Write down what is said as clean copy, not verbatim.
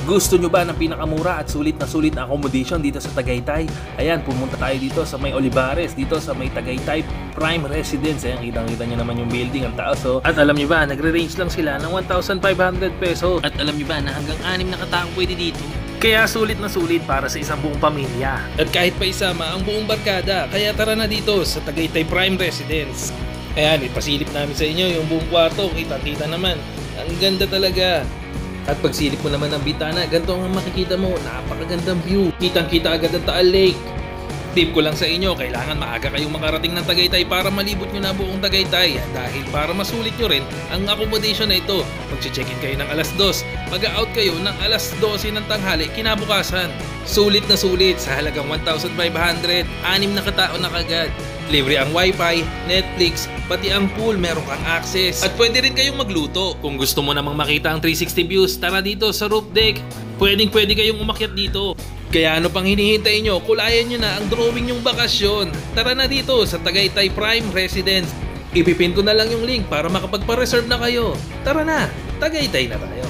Gusto nyo ba ng pinakamura at sulit na accommodation dito sa Tagaytay? Ayan, pumunta tayo dito sa may Olivares, dito sa may Tagaytay Prime Residence. Ayan, kitang-kita nyo naman yung building, ang taas oh. At alam nyo ba, nagre-range lang sila ng 1,500 pesos. At alam nyo ba na hanggang 6 na katao pwede dito? Kaya sulit na sulit para sa isang buong pamilya. At kahit pa isama ang buong barkada, kaya tara na dito sa Tagaytay Prime Residence. Ayan, ipasilip namin sa inyo yung buong kwarto, kita-kita naman. Ang ganda talaga. At pagsilip mo naman ng bintana, ganito ang makikita mo, napakagandang view. Kitang-kita agad ang Taal Lake. Tip ko lang sa inyo, kailangan maaga kayong makarating ng Tagaytay para malibot nyo na buong Tagaytay. Dahil para masulit nyo rin ang accommodation na ito, mag-check-in kayo ng alas 2, mag-out kayo ng alas 12 ng tanghali kinabukasan. Sulit na sulit sa halagang 1,500, 6 na katao na kagad. Libre ang wifi, Netflix, pati ang pool meron kang access. At pwede rin kayong magluto. Kung gusto mo namang makita ang 360 views, tara dito sa roof deck. Pwede kayong umakyat dito. Kaya ano pang hinihintay nyo? Kulayan nyo na ang drawing nyong bakasyon. Tara na dito sa Tagaytay Prime Residence. Ipipin ko na lang yung link para makapagpa-reserve na kayo. Tara na, Tagaytay na tayo.